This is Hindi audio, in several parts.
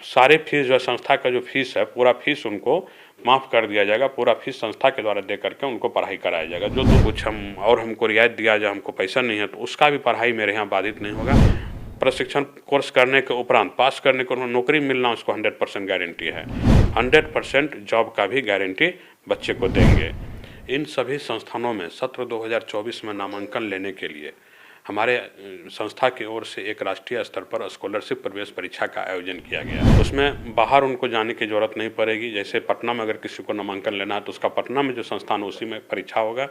सारे फीस जो है संस्था का जो फीस है पूरा फीस उनको माफ़ कर दिया जाएगा, पूरा फीस संस्था के द्वारा दे करके उनको पढ़ाई कराया जाएगा। जो तो कुछ हमको रियायत दिया जाए, हमको पैसा नहीं है तो उसका भी पढ़ाई मेरे यहाँ बाधित नहीं होगा। प्रशिक्षण कोर्स करने के उपरांत पास करने को नौकरी मिलना उसको 100% गारंटी है। 100% जॉब का भी गारंटी बच्चे को देंगे। इन सभी संस्थानों में सत्र 2024 में नामांकन लेने के लिए हमारे संस्था की ओर से एक राष्ट्रीय स्तर पर स्कॉलरशिप प्रवेश परीक्षा का आयोजन किया गया। उसमें बाहर उनको जाने की ज़रूरत नहीं पड़ेगी। जैसे पटना में अगर किसी को नामांकन लेना है तो उसका पटना में जो संस्थान है उसी में परीक्षा होगा।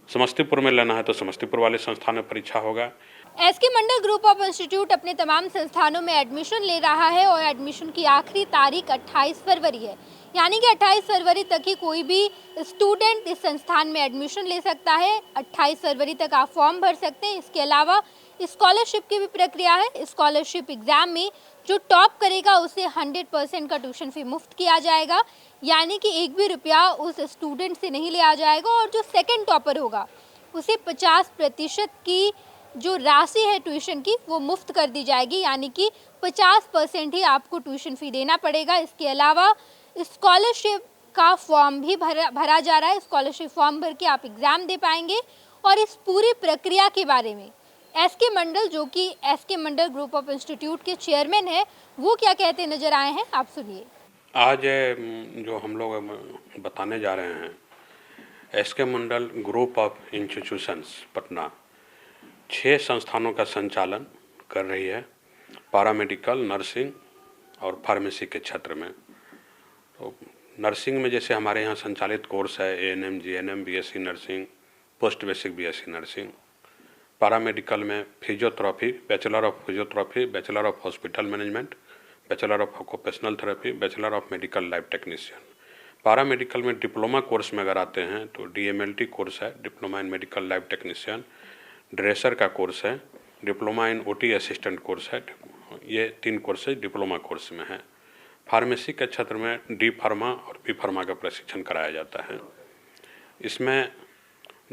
समस्तीपुर में लेना है तो समस्तीपुर वाले संस्थान में परीक्षा होगा। SK Mandal group of institute अपने तमाम संस्थानों में एडमिशन ले रहा है और एडमिशन की आखिरी तारीख 28 फरवरी है, यानी कि 28 फरवरी तक ही कोई भी स्टूडेंट इस संस्थान में एडमिशन ले सकता है। 28 फरवरी तक आप फॉर्म भर सकते हैं। इसके अलावा स्कॉलरशिप की भी प्रक्रिया है। स्कॉलरशिप एग्जाम में जो टॉप करेगा उसे 100% का ट्यूशन फी मुफ्त किया जाएगा, यानी कि एक भी रुपया उस स्टूडेंट से नहीं लिया जाएगा। और जो सेकेंड टॉपर होगा उसे 50% की जो राशि है ट्यूशन की वो मुफ्त कर दी जाएगी, यानी कि 50% ही आपको ट्यूशन फी देना पड़ेगा। इसके अलावा स्कॉलरशिप का फॉर्म भी भरा जा रहा है। स्कॉलरशिप फॉर्म भर के आप एग्ज़ाम दे पाएंगे। और इस पूरी प्रक्रिया के बारे में एसके मंडल, जो कि SK Mandal group of institute के चेयरमैन है, वो क्या कहते नजर आए हैं, आप सुनिए। आज जो हम लोग बताने जा रहे हैं, SK Mandal group of institutions Patna 6 संस्थानों का संचालन कर रही है, पैरामेडिकल, नर्सिंग और फार्मेसी के क्षेत्र में। तो नर्सिंग में जैसे हमारे यहाँ संचालित कोर्स है ANM, GNM, BSc nursing, post basic BSc nursing. Paramedical में physiotherapy, bachelor of physiotherapy, bachelor of hospital management, bachelor of occupational therapy, bachelor of medical life technician. Paramedical में डिप्लोमा कोर्स में अगर आते हैं तो डीएमएलटी कोर्स है, diploma in medical life technician, dresser का कोर्स है, diploma in OT assistant course है। ये 3 कोर्सेज डिप्लोमा कोर्स में है। फार्मेसी के क्षेत्र में डी फार्मा और बी फार्मा का प्रशिक्षण कराया जाता है। इसमें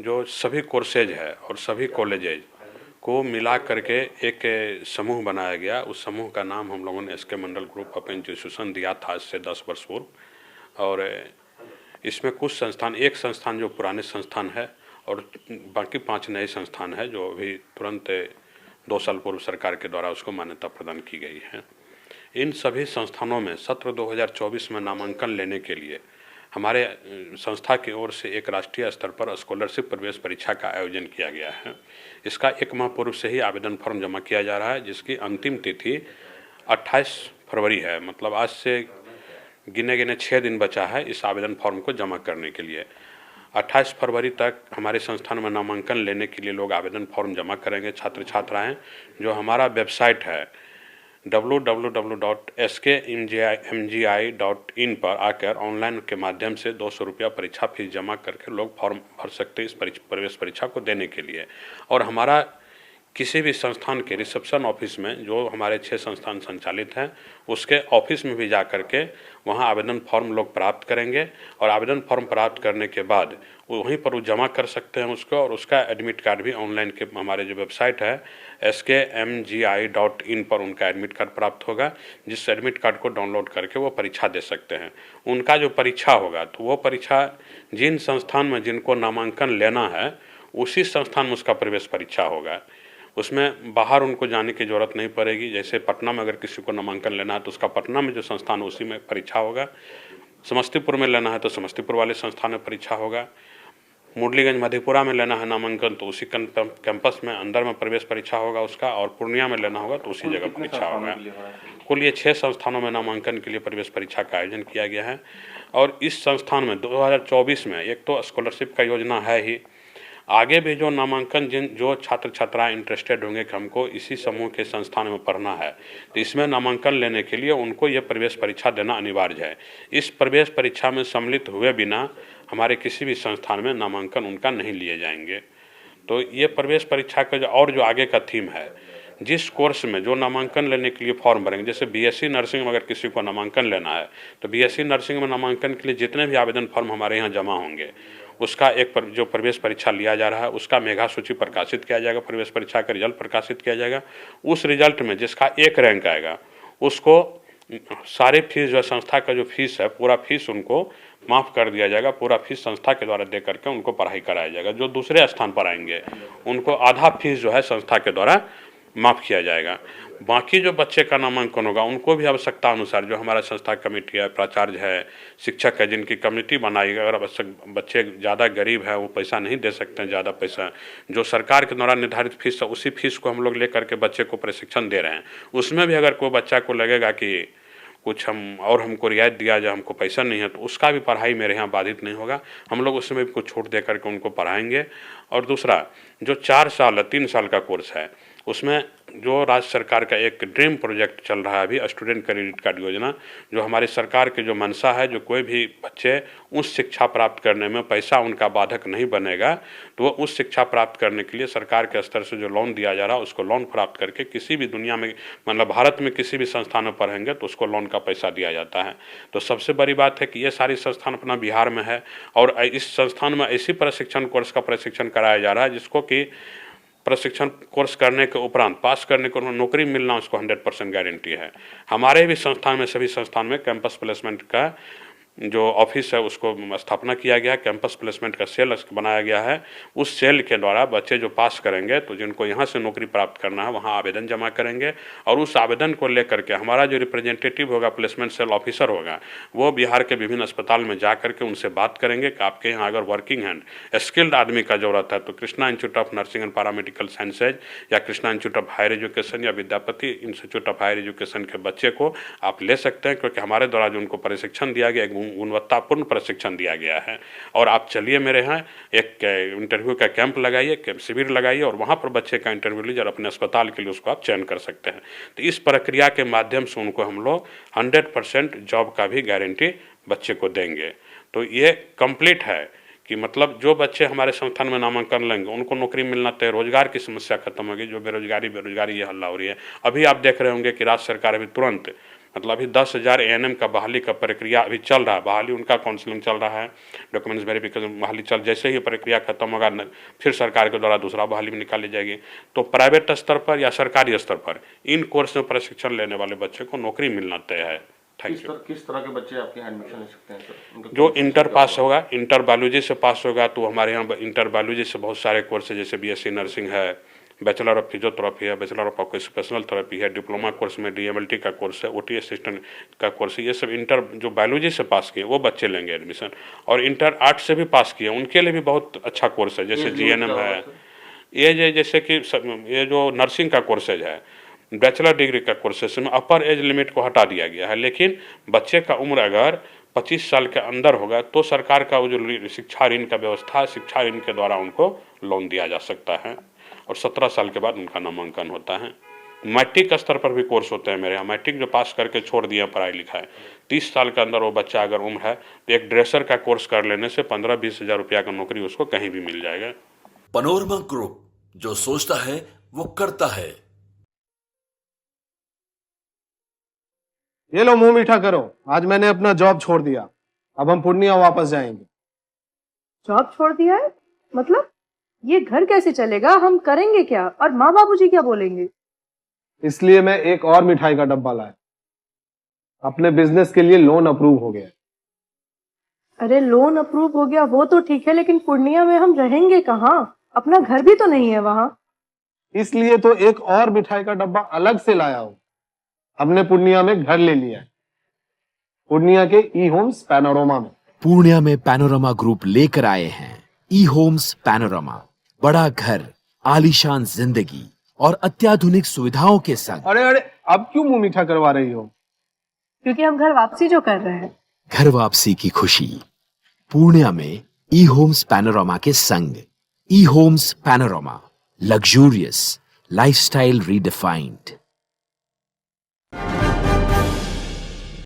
जो सभी कोर्सेज है और सभी कॉलेजेज को मिला करके एक समूह बनाया गया। उस समूह का नाम हम लोगों ने SK Mandal group of institution दिया था आज से 10 वर्ष पूर्व। और इसमें कुछ संस्थान, एक संस्थान जो पुराने संस्थान है और बाकी 5 नए संस्थान है जो अभी तुरंत 2 साल पूर्व सरकार के द्वारा उसको मान्यता प्रदान की गई है। इन सभी संस्थानों में सत्र 2024 में नामांकन लेने के लिए हमारे संस्था की ओर से एक राष्ट्रीय स्तर पर स्कॉलरशिप प्रवेश परीक्षा का आयोजन किया गया है। इसका 1 माह पूर्व से ही आवेदन फॉर्म जमा किया जा रहा है, जिसकी अंतिम तिथि 28 फरवरी है। मतलब आज से गिने 6 दिन बचा है इस आवेदन फॉर्म को जमा करने के लिए। 28 फरवरी तक हमारे संस्थान में नामांकन लेने के लिए लोग आवेदन फॉर्म जमा करेंगे, छात्र छात्राएं। जो हमारा वेबसाइट है www.skmgi.in पर आकर ऑनलाइन के माध्यम से 200 रुपया परीक्षा फीस जमा करके लोग फॉर्म भर सकते हैं इस प्रवेश परीक्षा को देने के लिए। और हमारा किसी भी संस्थान के रिसेप्शन ऑफिस में, जो हमारे 6 संस्थान संचालित हैं, उसके ऑफिस में भी जा करके वहां आवेदन फॉर्म लोग प्राप्त करेंगे। और आवेदन फॉर्म प्राप्त करने के बाद वहीं पर वो जमा कर सकते हैं उसको, और उसका एडमिट कार्ड भी ऑनलाइन के हमारे जो वेबसाइट है skmgi.in पर उनका एडमिट कार्ड प्राप्त होगा, जिस एडमिट कार्ड को डाउनलोड करके वो परीक्षा दे सकते हैं। उनका जो परीक्षा होगा तो वो परीक्षा जिन संस्थान में जिनको नामांकन लेना है उसी संस्थान में उसका प्रवेश परीक्षा होगा। उसमें बाहर उनको जाने की ज़रूरत नहीं पड़ेगी। जैसे पटना में अगर किसी को नामांकन लेना है तो उसका पटना में जो संस्थान है उसी में परीक्षा होगा। समस्तीपुर में लेना है तो समस्तीपुर वाले संस्थान में परीक्षा होगा। मुरलीगंज मधेपुरा में लेना है नामांकन तो उसी कैंपस में अंदर में प्रवेश परीक्षा होगा उसका। और पूर्णिया में लेना होगा तो उसी जगह परीक्षा होगा। कुल ये 6 संस्थानों में नामांकन के लिए प्रवेश परीक्षा का आयोजन किया गया है। और इस संस्थान में 2024 में एक तो स्कॉलरशिप का योजना है ही, आगे भी जो नामांकन जो छात्र छात्राएं इंटरेस्टेड होंगे कि हमको इसी समूह के संस्थान में पढ़ना है तो इसमें नामांकन लेने के लिए उनको ये प्रवेश परीक्षा देना अनिवार्य है। इस प्रवेश परीक्षा में सम्मिलित हुए बिना हमारे किसी भी संस्थान में नामांकन उनका नहीं लिए जाएंगे। तो ये प्रवेश परीक्षा का जो आगे का थीम है, जिस कोर्स में जो नामांकन लेने के लिए फॉर्म भरेंगे, जैसे बीएससी नर्सिंग में अगर किसी को नामांकन लेना है तो बीएससी नर्सिंग में नामांकन के लिए जितने भी आवेदन फॉर्म हमारे यहाँ जमा होंगे उसका जो प्रवेश परीक्षा लिया जा रहा है उसका मेधा सूची प्रकाशित किया जाएगा, प्रवेश परीक्षा का रिजल्ट प्रकाशित किया जाएगा। उस रिजल्ट में जिसका 1 रैंक आएगा उसको सारे फीस जो है संस्था का जो फीस है पूरा फीस उनको माफ़ कर दिया जाएगा, पूरा फीस संस्था के द्वारा दे करके उनको पढ़ाई कराया जाएगा। जो दूसरे स्थान पर आएंगे उनको आधा फीस जो है संस्था के द्वारा माफ़ किया जाएगा। बाकी जो बच्चे का नामांकन होगा उनको भी आवश्यकता अनुसार जो हमारा संस्था कमेटी है, प्राचार्य है, शिक्षक है, जिनकी कमेटी बनाई, अगर आवश्यक बच्चे ज़्यादा गरीब है वो पैसा नहीं दे सकते हैं, ज़्यादा पैसा जो सरकार के द्वारा निर्धारित फीस है उसी फीस को हम लोग ले करके बच्चे को प्रशिक्षण दे रहे हैं। उसमें भी अगर कोई बच्चा को लगेगा कि कुछ हमको रियायत दिया जाए, हमको पैसा नहीं है, तो उसका भी पढ़ाई मेरे यहाँ बाधित नहीं होगा। हम लोग उसमें भी कुछ छूट दे करके उनको पढ़ाएंगे। और दूसरा जो 4 साल या 3 साल का कोर्स है उसमें जो राज्य सरकार का एक ड्रीम प्रोजेक्ट चल रहा है अभी, स्टूडेंट क्रेडिट कार्ड योजना, जो हमारी सरकार की जो मंशा है, जो कोई भी बच्चे उस शिक्षा प्राप्त करने में पैसा उनका बाधक नहीं बनेगा, तो वो उस शिक्षा प्राप्त करने के लिए सरकार के स्तर से जो लोन दिया जा रहा है उसको लोन प्राप्त करके किसी भी दुनिया में मतलब भारत में किसी भी संस्थान में पढ़ेंगे तो उसको लोन का पैसा दिया जाता है। तो सबसे बड़ी बात है कि ये सारी संस्थान अपना बिहार में है और इस संस्थान में ऐसी प्रशिक्षण कोर्स का प्रशिक्षण कराया जा रहा है जिसको कि प्रशिक्षण कोर्स करने के उपरांत पास करने को नौकरी मिलना उसको 100% गारंटी है। हमारे भी संस्थान में सभी संस्थान में कैंपस प्लेसमेंट का जो ऑफिस है उसको स्थापना किया गया है, कैंपस प्लेसमेंट का सेल बनाया गया है। उस सेल के द्वारा बच्चे जो पास करेंगे तो जिनको यहाँ से नौकरी प्राप्त करना है वहाँ आवेदन जमा करेंगे और उस आवेदन को लेकर के हमारा जो रिप्रेजेंटेटिव होगा, प्लेसमेंट सेल ऑफिसर होगा, वो बिहार के विभिन्न अस्पताल में जा करके उनसे बात करेंगे कि आपके यहाँ अगर वर्किंग हैंड स्किल्ड आदमी का ज़रूरत है तो Krishna institute of nursing and paramedical sciences या Krishna institute of higher education या Vidyapati institute of higher education के बच्चे को आप ले सकते हैं, क्योंकि हमारे द्वारा जो उनको प्रशिक्षण दिया गया गुणवत्तापूर्ण प्रशिक्षण दिया गया है। और आप चलिए मेरे यहाँ एक इंटरव्यू का कैंप लगाइए, शिविर लगाइए और वहाँ पर बच्चे का इंटरव्यू लीजिए और अपने अस्पताल के लिए उसको आप चयन कर सकते हैं। तो इस प्रक्रिया के माध्यम से उनको हम लोग 100% जॉब का भी गारंटी बच्चे को देंगे। तो ये कंप्लीट है कि मतलब जो बच्चे हमारे संस्थान में नामांकन लेंगे उनको नौकरी मिलना तय, रोजगार की समस्या खत्म होगी। जो बेरोजगारी ये हल्ला हो रही है, अभी आप देख रहे होंगे कि राज्य सरकार अभी तुरंत मतलब अभी 10,000 ANM का बहाली का प्रक्रिया अभी चल रहा है, बहाली उनका काउंसलिंग चल रहा है, डॉक्यूमेंट्स वेरिफिकेशन बहाली चल, जैसे ही प्रक्रिया खत्म होगा फिर सरकार के द्वारा दूसरा बहाली में निकाली जाएगी। तो प्राइवेट स्तर पर या सरकारी स्तर पर इन कोर्स में प्रशिक्षण लेने वाले बच्चे को नौकरी मिलना तय है। किस तरह के बच्चे आपके यहाँ एडमिशन ले सकते हैं सर? जो इंटर पास होगा, इंटर बायोलॉजी से पास होगा तो हमारे यहाँ इंटर बायोलॉजी से बहुत सारे कोर्स है, जैसे BSc नर्सिंग है, बैचलर ऑफ फिजियोथेरेपी है, बैचलर ऑफ ऑक्यूपेशनल थेरेपी है, डिप्लोमा कोर्स में DMLT का कोर्स है, OT असिस्टेंट का कोर्स है। ये सब इंटर जो बायोलॉजी से पास किए वो बच्चे लेंगे एडमिशन। और इंटर आर्ट्स से भी पास किए उनके लिए भी बहुत अच्छा कोर्स है, जैसे GNM है। ये जैसे कि ये जो नर्सिंग का कोर्सेज है, बैचलर डिग्री का कोर्सेज में अपर एज लिमिट को हटा दिया गया है, लेकिन बच्चे का उम्र अगर 25 साल के अंदर होगा तो सरकार का वो जो शिक्षा ऋण का व्यवस्था है, शिक्षा ऋण के द्वारा उनको लोन दिया जा सकता है और 17 साल के बाद उनका नामांकन होता है। मैट्रिक स्तर पर भी कोर्स होते हैं मेरे यहाँ। मैट्रिक जो पास करके छोड़ दिया पढ़ाई लिखाई, 30 साल के अंदर वो बच्चा अगर उम्र है तो एक ड्रेसर का कोर्स कर लेने से 15-20 हज़ार रुपया का नौकरी उसको कहीं भी मिल जाएगा। पैनोरमा ग्रुप, जो सोचता है वो करता है। ये लो मुंह मीठा करो, आज मैंने अपना जॉब छोड़ दिया, अब हम पूर्णिया वापस जाएंगे। जॉब छोड़ दिया है? मतलब ये घर कैसे चलेगा? हम करेंगे क्या? और माँ बाबूजी क्या बोलेंगे? इसलिए मैं एक और मिठाई का डब्बा लाया, अपने बिजनेस के लिए लोन अप्रूव हो गया। अरे लोन अप्रूव हो गया वो तो ठीक है, लेकिन पूर्णिया में हम रहेंगे कहाँ? अपना घर भी तो नहीं है वहाँ। इसलिए तो एक और मिठाई का डब्बा अलग से लाया हूँ। हमने पूर्णिया में घर ले लिया है, पूर्णिया के ई-होम्स पैनोरमा में। पूर्णिया में पैनोरमा ग्रुप लेकर आए हैं ई-होम्स पैनोरमा। बड़ा घर, आलीशान जिंदगी और अत्याधुनिक सुविधाओं के संग। अरे अब क्यों मुंह मीठा करवा रही हो? क्योंकि हम घर वापसी जो कर रहे हैं। घर वापसी की खुशी पूर्णिया में ई-होम्स पैनोरमा के संग। ई-होम्स पैनोरमा, लग्जूरियस लाइफस्टाइल रीडिफाइंड।